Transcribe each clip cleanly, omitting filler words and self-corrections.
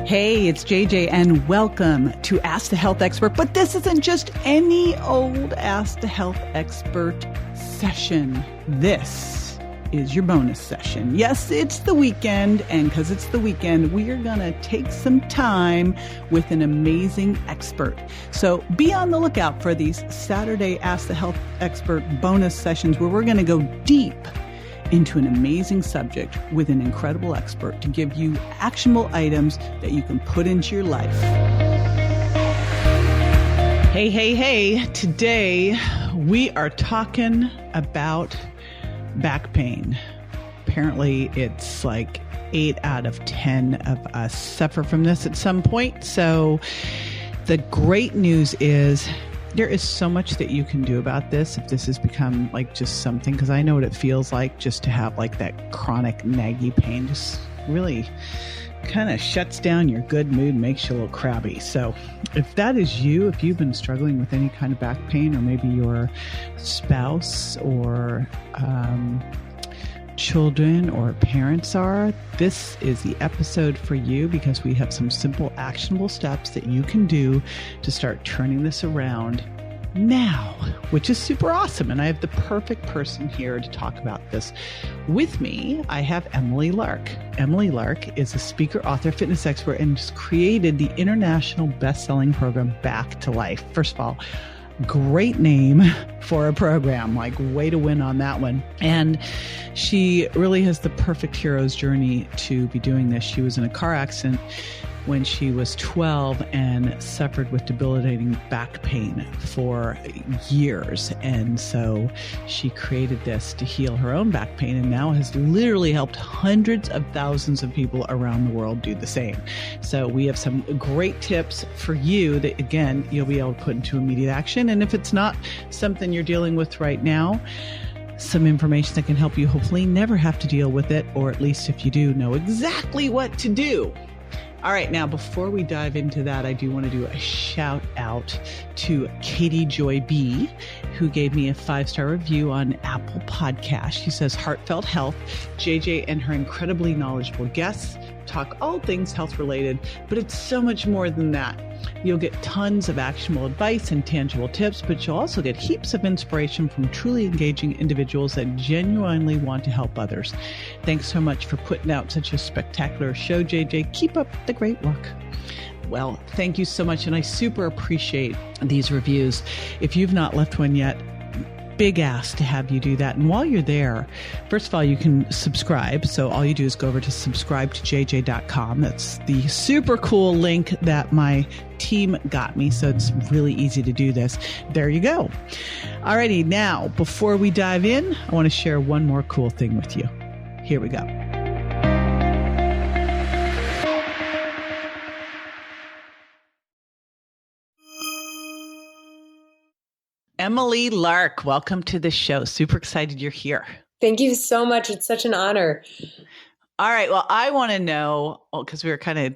Hey, it's JJ and welcome to Ask the Health Expert. But this isn't just any old Ask the Health Expert session. This is your bonus session. Yes, it's the weekend, and because it's the weekend, we are going to take some time with an amazing expert. So be on the lookout for these Saturday Ask the Health Expert bonus sessions where we're going to go deep into an amazing subject with an incredible expert to give you actionable items that you can put into your life. Hey. Today we are talking about back pain. Apparently it's like 8 out of 10 of us suffer from this at some point. So the great news is there is so much that you can do about this if this has become like just something, because I know what it feels like just to have like that chronic naggy pain. Just really kind of shuts down your good mood, makes you a little crabby. So if that is you, if you've been struggling with any kind of back pain, or maybe your spouse or children or parents are, this is the episode for you, because we have some simple actionable steps that you can do to start turning this around now, which is super awesome. And I have the perfect person here to talk about this with me. I have Emily Lark. Emily Lark is a speaker, author, fitness expert, and just created the international bestselling program Back to Life. First of all, great name for a program, like way to win on that one. And she really has the perfect hero's journey to be doing this. She was in a car accident when she was 12 and suffered with debilitating back pain for years. And so she created this to heal her own back pain, and now has literally helped hundreds of thousands of people around the world do the same. So we have some great tips for you that, again, you'll be able to put into immediate action. And if it's not something you're dealing with right now, some information that can help you hopefully never have to deal with it, or at least if you do, know exactly what to do. All right, now before we dive into that, I do want to do a shout out to Katie Joy B, who gave me a 5-star review on Apple Podcast. She says, heartfelt health, JJ and her incredibly knowledgeable guests talk all things health related, but it's so much more than that. You'll get tons of actionable advice and tangible tips, but you'll also get heaps of inspiration from truly engaging individuals that genuinely want to help others. Thanks so much for putting out such a spectacular show, JJ. Keep up the great work. Well, thank you so much, and I super appreciate these reviews. If you've not left one yet, big ask to have you do that. And while you're there, first of all, you can subscribe. So all you do is go over to subscribe2jj.com. That's the super cool link that my team got me. So it's really easy to do this. There you go. Alrighty. Now, before we dive in, I want to share one more cool thing with you. Here we go. Emily Lark, welcome to the show. Super excited you're here. Thank you so much. It's such an honor. All right. Well, I want to know, because we were kind of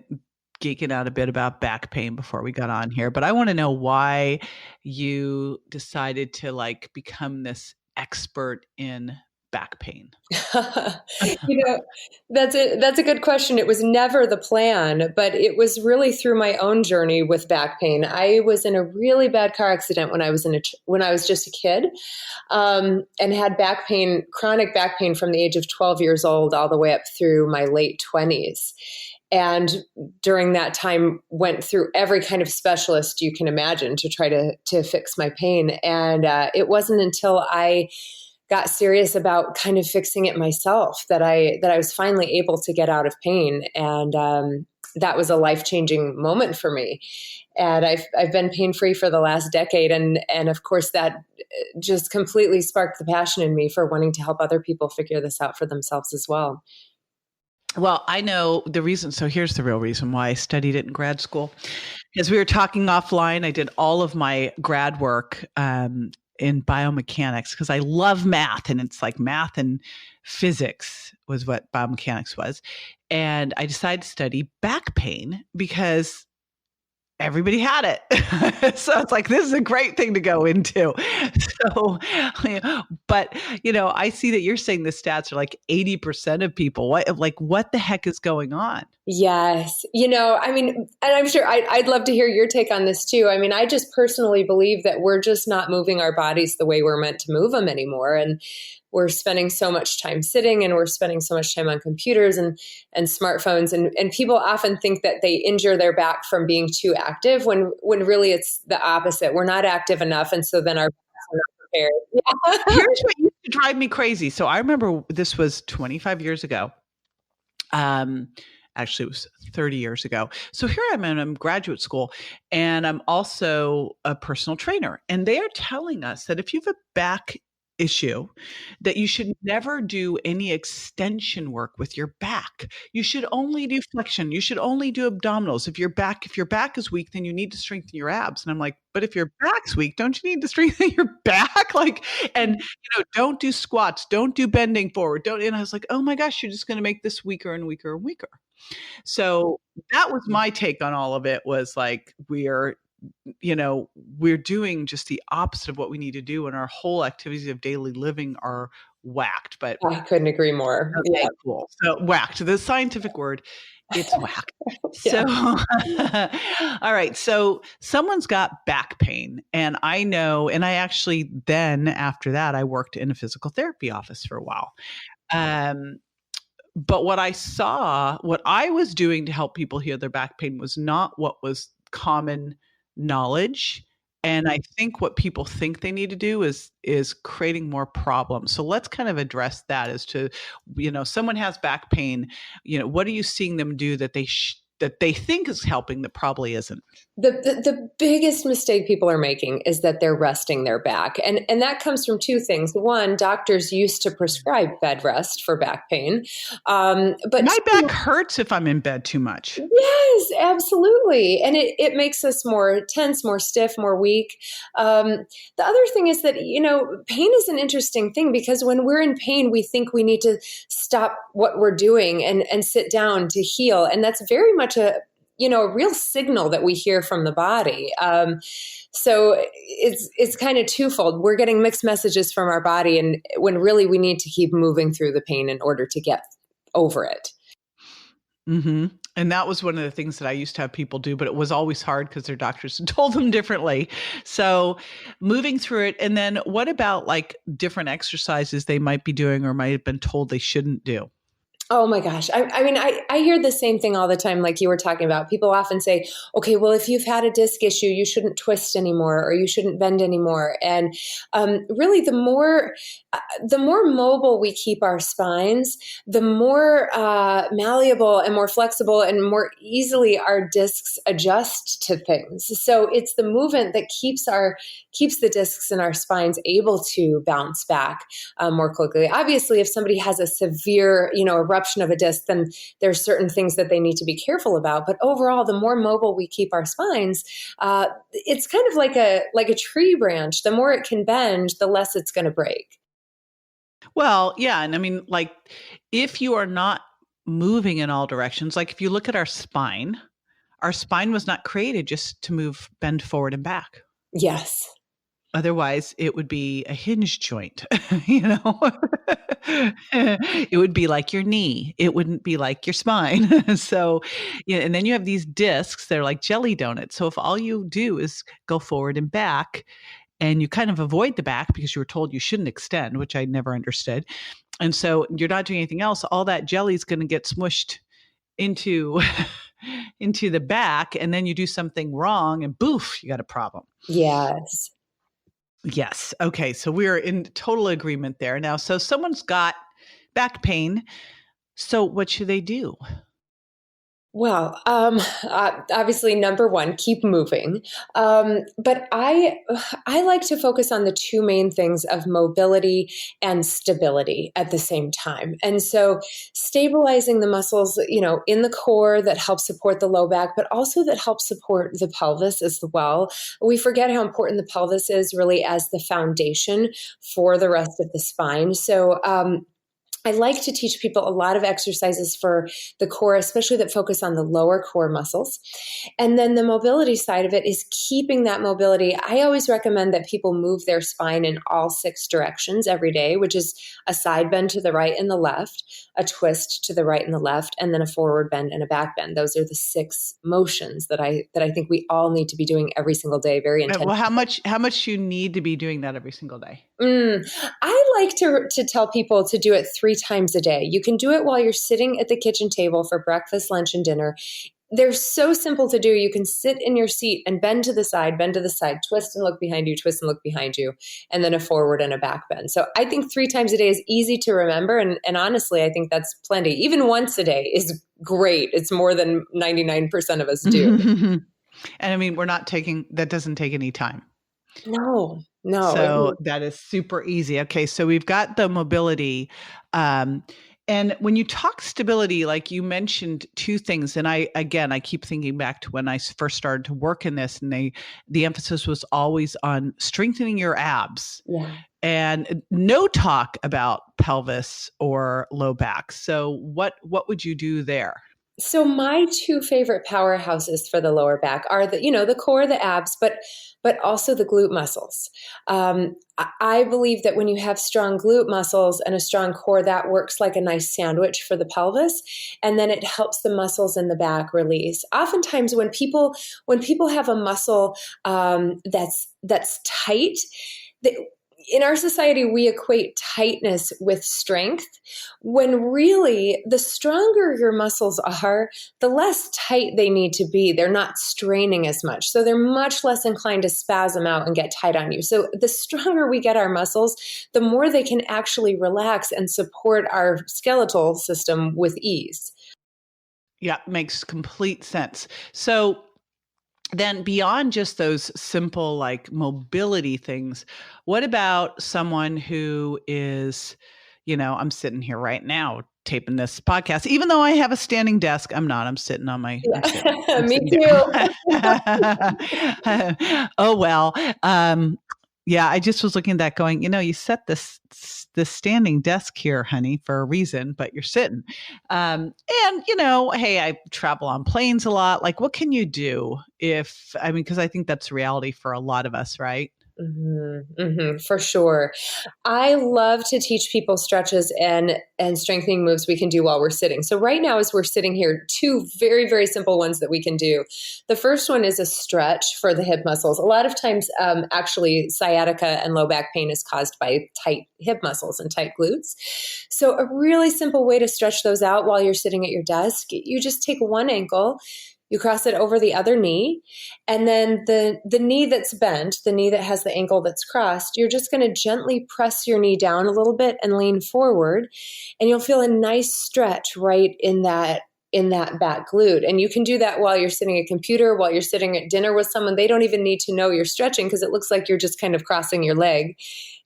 geeking out a bit about back pain before we got on here, but I want to know why you decided to become this expert in back pain. That's a good question. It was never the plan, but it was really through my own journey with back pain. I was in a really bad car accident when I was just a kid, and had back pain, chronic back pain from the age of 12 years old all the way up through my late 20s. And during that time, went through every kind of specialist you can imagine to try to fix my pain. And it wasn't until I got serious about kind of fixing it myself that I was finally able to get out of pain. And that was a life-changing moment for me. And I've been pain-free for the last decade. And of course, that just completely sparked the passion in me for wanting to help other people figure this out for themselves as well. Well, I know the reason. So here's the real reason why I studied it in grad school. As we were talking offline, I did all of my grad work in biomechanics, because I love math, and it's like math and physics was what biomechanics was. And I decided to study back pain because everybody had it. So it's like, this is a great thing to go into. So, but I see that you're saying the stats are like 80% of people. What the heck is going on? Yes. I mean, and I'm sure I'd love to hear your take on this too. I mean, I just personally believe that we're just not moving our bodies the way we're meant to move them anymore. And we're spending so much time sitting, and we're spending so much time on computers and smartphones. And people often think that they injure their back from being too active when really it's the opposite. We're not active enough. And so then our backs are not prepared. Yeah. Here's what used to drive me crazy. So I remember this was 25 years ago. Actually, it was 30 years ago. So here I'm in graduate school, and I'm also a personal trainer. And they are telling us that if you have a back issue, that you should never do any extension work with your back. You should only do flexion. You should only do abdominals. If your back is weak, then you need to strengthen your abs. And I'm like, but if your back's weak, don't you need to strengthen your back? And don't do squats, don't do bending forward. And I was like, oh my gosh, you're just going to make this weaker and weaker and weaker. So that was my take on all of it, was like, we're doing just the opposite of what we need to do, and our whole activities of daily living are whacked. But I couldn't agree more. Okay, Yeah. cool. So whacked, the scientific word, it's whacked. Yeah. So, all right. So someone's got back pain, and I know, and I actually then after that, I worked in a physical therapy office for a while. But what I was doing to help people heal their back pain was not what was common knowledge. And I think what people think they need to do is creating more problems. So let's kind of address that as to, someone has back pain, what are you seeing them do that they think is helping that probably isn't? The biggest mistake people are making is that they're resting their back. And that comes from two things. One, doctors used to prescribe bed rest for back pain. But my back hurts if I'm in bed too much. Yes, absolutely. And it makes us more tense, more stiff, more weak. The other thing is that, pain is an interesting thing, because when we're in pain, we think we need to stop what we're doing and sit down to heal. And that's very much a real signal that we hear from the body. So it's kind of twofold. We're getting mixed messages from our body, and when really we need to keep moving through the pain in order to get over it. Mm-hmm. And that was one of the things that I used to have people do, but it was always hard because their doctors told them differently. So moving through it. And then what about like different exercises they might be doing or might have been told they shouldn't do? Oh my gosh. I mean, I hear the same thing all the time, like you were talking about. People often say, okay, well, if you've had a disc issue, you shouldn't twist anymore, or you shouldn't bend anymore. And really, the more mobile we keep our spines, the more malleable and more flexible and more easily our discs adjust to things. So it's the movement that keeps the discs in our spines able to bounce back more quickly. Obviously, if somebody has a severe, eruption of a disc, then there's certain things that they need to be careful about. But overall, the more mobile we keep our spines, it's kind of like a tree branch. The more it can bend, the less it's going to break. Well, yeah. And I mean, like, if you are not moving in all directions, like if you look at our spine was not created just to bend forward and back. Yes. Otherwise, it would be a hinge joint, It would be like your knee. It wouldn't be like your spine. So, and then you have these discs, they're like jelly donuts. So if all you do is go forward and back, and you kind of avoid the back because you were told you shouldn't extend, which I never understood. And so you're not doing anything else. All that jelly is going to get smushed into the back, and then you do something wrong and boof, you got a problem. Yes. Yes. Okay. So we're in total agreement there. Now, so someone's got back pain. So what should they do? Well, obviously, number one, keep moving. But I like to focus on the two main things of mobility and stability at the same time. And so stabilizing the muscles, in the core that help support the low back, but also that help support the pelvis as well. We forget how important the pelvis is really as the foundation for the rest of the spine. So, I like to teach people a lot of exercises for the core, especially that focus on the lower core muscles. And then the mobility side of it is keeping that mobility. I always recommend that people move their spine in all 6 directions every day, which is a side bend to the right and the left, a twist to the right and the left, and then a forward bend and a back bend. Those are the 6 motions that I think we all need to be doing every single day, very intentionally. Well, how much you need to be doing that every single day? I like to tell people to do it 3 times a day. You can do it while you're sitting at the kitchen table for breakfast, lunch, and dinner. They're so simple to do. You can sit in your seat and bend to the side, twist and look behind you, twist and look behind you, and then a forward and a back bend. So I think 3 times a day is easy to remember. And honestly, I think that's plenty. Even once a day is great. It's more than 99% of us do. And I mean, that doesn't take any time. No. So that is super easy. Okay. So we've got the mobility. And when you talk stability, like you mentioned 2 things, and I keep thinking back to when I first started to work in this, and the emphasis was always on strengthening your abs. Yeah. And no talk about pelvis or low back. So what would you do there? So my 2 favorite powerhouses for the lower back are the core, the abs, but also the glute muscles. I believe that when you have strong glute muscles and a strong core, that works like a nice sandwich for the pelvis, and then it helps the muscles in the back release. Oftentimes, when people have a muscle that's tight, in our society, we equate tightness with strength, when really the stronger your muscles are, the less tight they need to be. They're not straining as much. So they're much less inclined to spasm out and get tight on you. So the stronger we get our muscles, the more they can actually relax and support our skeletal system with ease. Yeah, makes complete sense. So then beyond just those simple like mobility things, what about someone who is, I'm sitting here right now taping this podcast, even though I have a standing desk, I'm not, I'm sitting on my, I'm Me too. Oh, well. Yeah, I just was looking at that going, you set this standing desk here, honey, for a reason, but you're sitting. And, hey, I travel on planes a lot. Like, what can you do because I think that's reality for a lot of us, right? For sure. I love to teach people stretches and strengthening moves we can do while we're sitting. So right now, as we're sitting here, 2 very, very simple ones that we can do. The first one is a stretch for the hip muscles. A lot of times, actually, sciatica and low back pain is caused by tight hip muscles and tight glutes. So a really simple way to stretch those out while you're sitting at your desk, you just take one ankle, you cross it over the other knee, and then the knee that's bent, the knee that has the ankle that's crossed, you're just going to gently press your knee down a little bit and lean forward, and you'll feel a nice stretch right in that back glute. And you can do that while you're sitting at a computer, while you're sitting at dinner with someone. They don't even need to know you're stretching because it looks like you're just kind of crossing your leg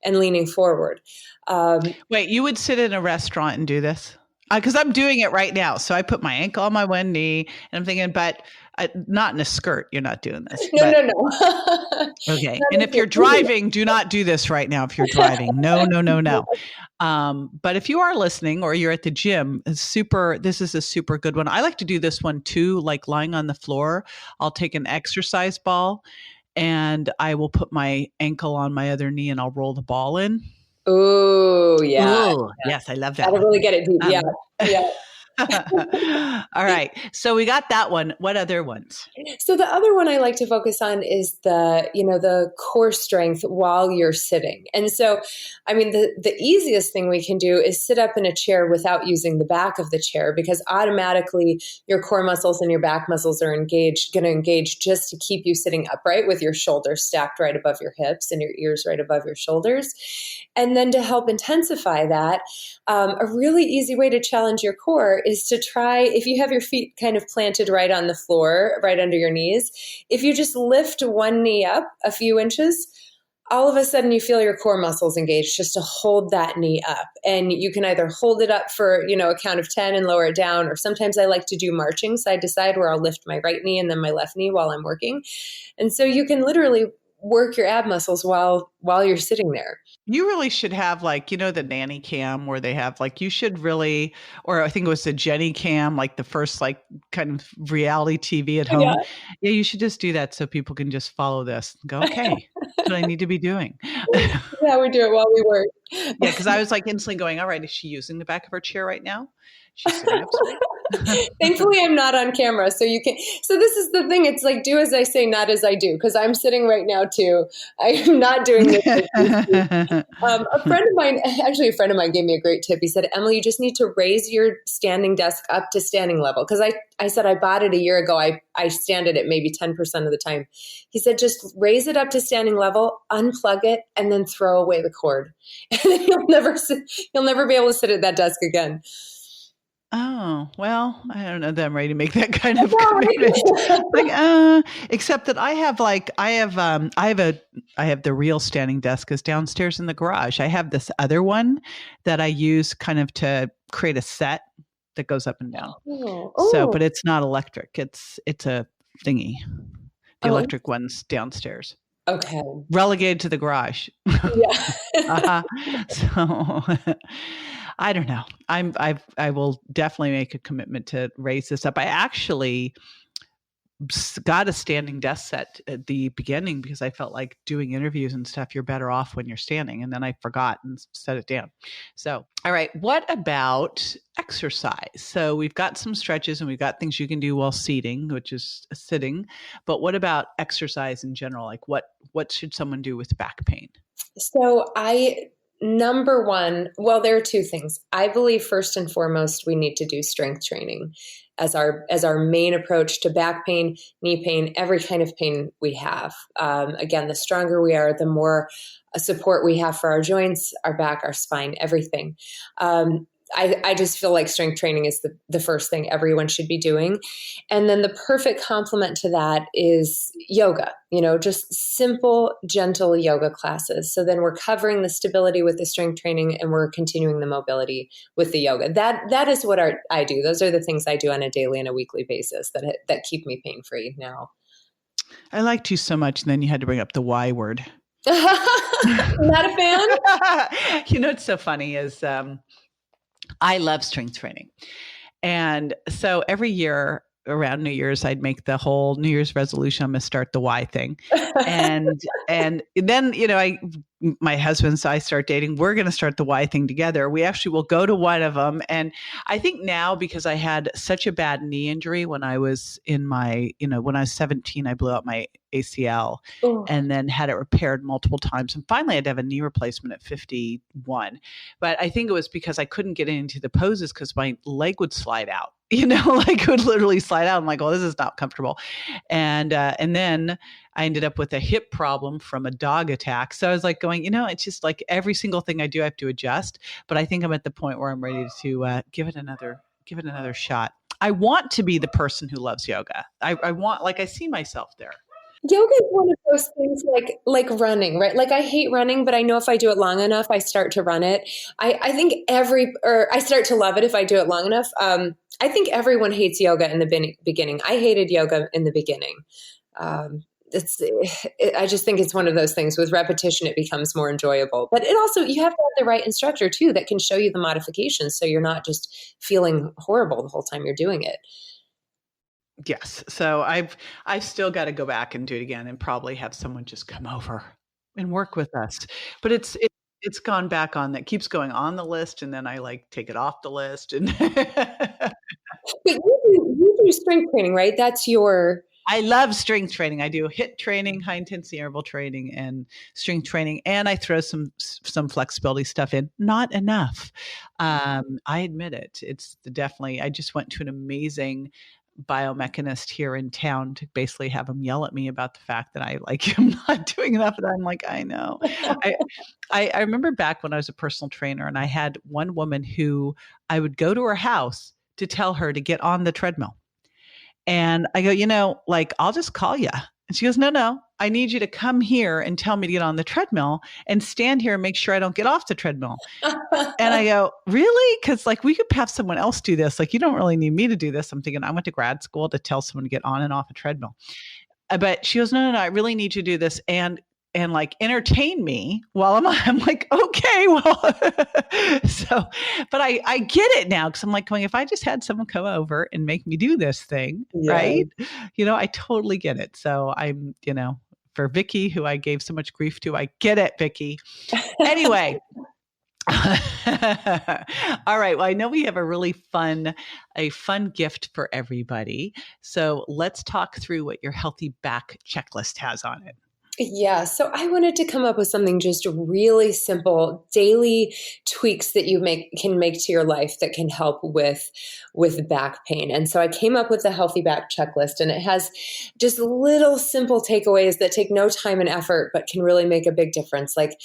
and leaning forward. Wait, you would sit in a restaurant and do this? Because I'm doing it right now. So I put my ankle on my one knee and I'm thinking, but not in a skirt. You're not doing this. No. Okay. And if you're driving, do not do this right now. If you're driving, no. But if you are listening or you're at the gym, this is a super good one. I like to do this one too, like lying on the floor. I'll take an exercise ball and I will put my ankle on my other knee and I'll roll the ball in. Oh, yeah. Ooh, yes, I love that. That'll really get it deep. Yeah. All right. So we got that one. What other ones? So the other one I like to focus on is the core strength while you're sitting. And so, I mean, the easiest thing we can do is sit up in a chair without using the back of the chair, because automatically your core muscles and your back muscles are going to engage just to keep you sitting upright with your shoulders stacked right above your hips and your ears right above your shoulders. And then to help intensify that, a really easy way to challenge your core is to try, if you have your feet kind of planted right on the floor, right under your knees, if you just lift one knee up a few inches, all of a sudden you feel your core muscles engaged just to hold that knee up. And you can either hold it up for, a count of 10 and lower it down, or sometimes I like to do marching side to side where I'll lift my right knee and then my left knee while I'm working. And so you can literally work your ab muscles while you're sitting there. You really should have like, the nanny cam where they have like, you should really, or I think it was the Jenny cam, like the first like kind of reality TV at Yeah. home. Yeah, you should just do that so people can just follow this and go, okay, that's what I need to be doing. Yeah, we do it while we work. Yeah, because I was like instantly going, all right, is she using the back of her chair right now? She's sitting up straight. Thankfully, I'm not on camera, so you can. So this is the thing. It's like do as I say, not as I do. Because I'm sitting right now too. I am not doing this. A friend of mine, actually, a friend of mine gave me a great tip. He said, "Emily, you just need to raise your standing desk up to standing level." Because I said I bought it a year ago. I stand it at maybe 10% of the time. He said, just raise it up to standing level, unplug it, and then throw away the cord. And then you'll never be able to sit at that desk again. Oh, well, I don't know that I'm ready to make that kind of commitment. Like, except that I have the real standing desk is downstairs in the garage. I have this other one that I use kind of to create a set that goes up and down. So, but it's not electric. It's a thingy. The electric one's downstairs. Okay. Relegated to the garage. Yeah. So I don't know. I will definitely make a commitment to raise this up. I actually got a standing desk set at the beginning because I felt like doing interviews and stuff, you're better off when you're standing. And then I forgot and set it down. So, all right. What about exercise? So we've got some stretches and we've got things you can do while seating, which is sitting. But what about exercise in general? Like what should someone do with back pain? So number one, well, there are two things. I believe first and foremost, we need to do strength training as our main approach to back pain, knee pain, every kind of pain we have. Again, the stronger we are, the more support we have for our joints, our back, our spine, everything. I just feel like strength training is the first thing everyone should be doing. And then the perfect complement to that is yoga, just simple, gentle yoga classes. So then we're covering the stability with the strength training and we're continuing the mobility with the yoga. That is what I do. Those are the things I do on a daily and a weekly basis that keep me pain-free now. I liked you so much. And then you had to bring up the Y word. Not a fan? What's so funny is, I love strength training. And so every year around New Year's, I'd make the whole New Year's resolution, I'm going to start the Y thing. And then, my husband and I start dating, we're going to start the Y thing together. We actually will go to one of them. And I think now, because I had such a bad knee injury when I was when I was 17, I blew out my ACL and then had it repaired multiple times. And finally I had to have a knee replacement at 51. But I think it was because I couldn't get into the poses because my leg would slide out, like it would literally slide out. I'm like, oh, this is not comfortable. And then I ended up with a hip problem from a dog attack. So I was like going, it's just like every single thing I do, I have to adjust. But I think I'm at the point where I'm ready to give it another shot. I want to be the person who loves yoga. I want, like, I see myself there. Yoga is one of those things like running, right? Like I hate running, but I know if I do it long enough, I start to run it. I think I start to love it if I do it long enough. I think everyone hates yoga in the beginning. I hated yoga in the beginning. I just think it's one of those things with repetition, it becomes more enjoyable, but it also, you have to have the right instructor too, that can show you the modifications. So you're not just feeling horrible the whole time you're doing it. Yes. So I've still got to go back and do it again and probably have someone just come over and work with us. But it's gone back on, that keeps going on the list. And then I like take it off the list. And but you do strength training, right? I love strength training. I do HIIT training, high intensity interval training, and strength training. And I throw some flexibility stuff in. Not enough. I admit it. It's definitely, I just went to an amazing biomechanist here in town to basically have him yell at me about the fact that I am not doing enough. And I'm like, I know. I remember back when I was a personal trainer and I had one woman who I would go to her house to tell her to get on the treadmill. And I go, I'll just call you. And she goes, no, I need you to come here and tell me to get on the treadmill and stand here and make sure I don't get off the treadmill. And I go, really? Because we could have someone else do this. You don't really need me to do this. I'm thinking I went to grad school to tell someone to get on and off a treadmill. But she goes, no, I really need you to do this. And and like entertain me while I'm like, okay, well, so, but I get it now. Cause I'm like going, if I just had someone come over and make me do this thing, right? I totally get it. So I'm, for Vicky, who I gave so much grief to, I get it, Vicky. Anyway. All right. Well, I know we have a fun gift for everybody. So let's talk through what your healthy back checklist has on it. Yeah. So I wanted to come up with something just really simple, daily tweaks that you can make to your life that can help with back pain. And so I came up with the healthy back checklist, and it has just little simple takeaways that take no time and effort, but can really make a big difference. Like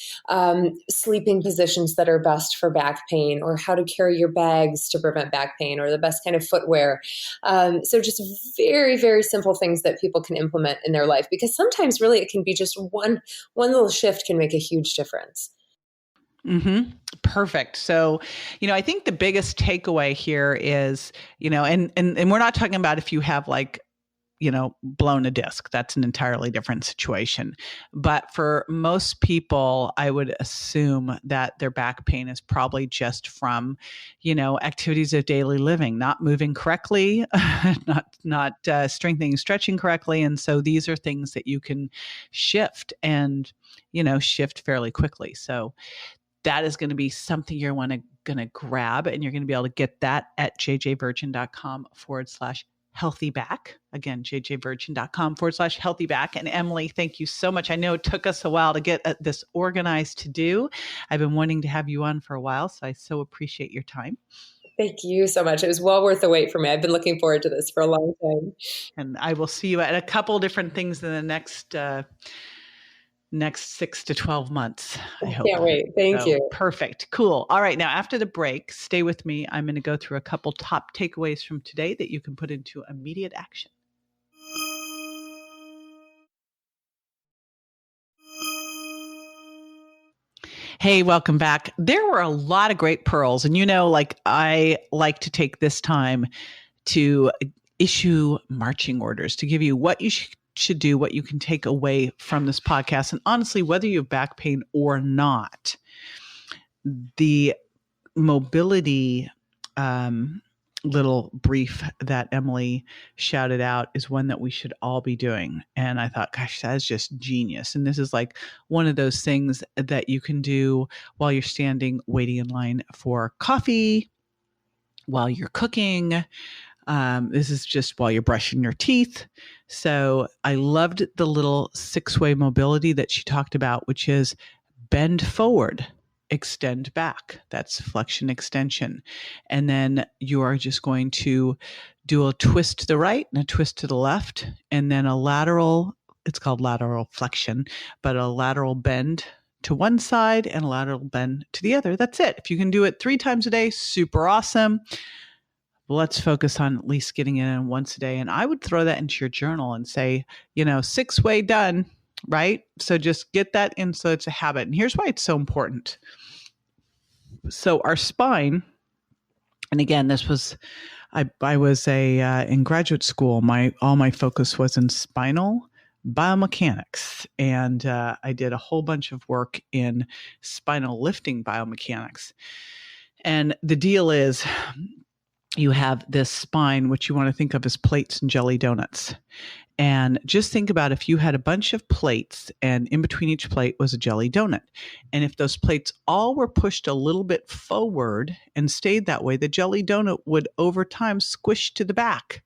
sleeping positions that are best for back pain, or how to carry your bags to prevent back pain, or the best kind of footwear. So just very, very simple things that people can implement in their life, because sometimes really it can be just one little shift can make a huge difference. Mm-hmm. Perfect. So, I think the biggest takeaway here is, and we're not talking about if you have like, blown a disc. That's an entirely different situation. But for most people, I would assume that their back pain is probably just from, activities of daily living, not moving correctly, not strengthening, stretching correctly. And so these are things that you can shift and, shift fairly quickly. So that is going to be something you're going to grab, and you're going to be able to get that at jjvirgin.com/healthy back. Again, jjvirgin.com/healthy back. And Emily, thank you so much. I know it took us a while to get this organized to do. I've been wanting to have you on for a while, so I so appreciate your time. Thank you so much. It was well worth the wait for me. I've been looking forward to this for a long time. And I will see you at a couple different things in the next 6 to 12 months, I hope. Can't wait. Thank you. Perfect. Cool. All right. Now, after the break, stay with me. I'm going to go through a couple top takeaways from today that you can put into immediate action. Hey, welcome back. There were a lot of great pearls. And I like to take this time to issue marching orders to give you what you should do, what you can take away from this podcast. And honestly, whether you have back pain or not, the mobility little brief that Emily shouted out is one that we should all be doing. And I thought, gosh, that is just genius. And this is like one of those things that you can do while you're waiting in line for coffee, while you're cooking. This is just while you're brushing your teeth. So I loved the little 6-way mobility that she talked about, which is bend forward, extend back. That's flexion extension. And then you are just going to do a twist to the right and a twist to the left, and then it's called lateral flexion, but a lateral bend to one side and a lateral bend to the other. That's it. If you can do it 3 times a day, super awesome. Let's focus on at least getting it in once a day. And I would throw that into your journal and say, 6-way done, right? So just get that in so it's a habit. And here's why it's so important. So our spine, and again, this was, I was in graduate school, all my focus was in spinal biomechanics. And I did a whole bunch of work in spinal lifting biomechanics. And the deal is, you have this spine, which you want to think of as plates and jelly donuts. And just think about if you had a bunch of plates and in between each plate was a jelly donut. And if those plates all were pushed a little bit forward and stayed that way, the jelly donut would over time squish to the back.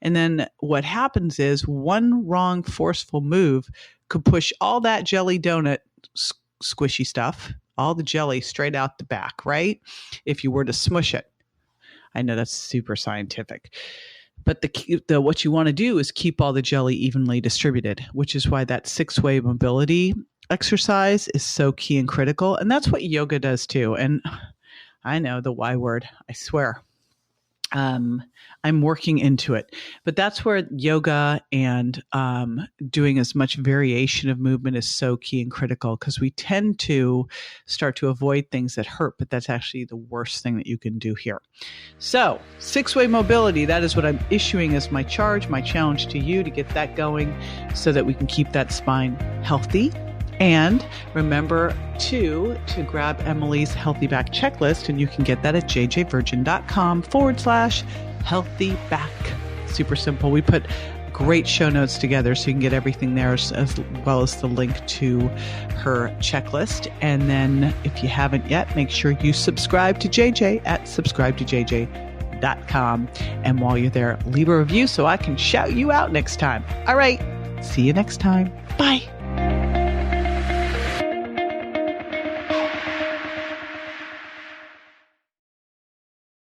And then what happens is one wrong forceful move could push all that jelly donut squishy stuff, all the jelly straight out the back, right? If you were to smush it. I know that's super scientific, but the what you want to do is keep all the jelly evenly distributed, which is why that 6-way mobility exercise is so key and critical. And that's what yoga does too. And I know the Y word, I swear. I'm working into it, but that's where yoga and doing as much variation of movement is so key and critical, because we tend to start to avoid things that hurt, but that's actually the worst thing that you can do here. So 6-way mobility, that is what I'm issuing as my challenge to you to get that going so that we can keep that spine healthy And remember to grab Emily's Healthy Back Checklist, and you can get that at jjvirgin.com/healthy back. Super simple. We put great show notes together so you can get everything there, as well as the link to her checklist. And then if you haven't yet, make sure you subscribe to JJ at subscribetoJJ.com. And while you're there, leave a review so I can shout you out next time. All right. See you next time. Bye.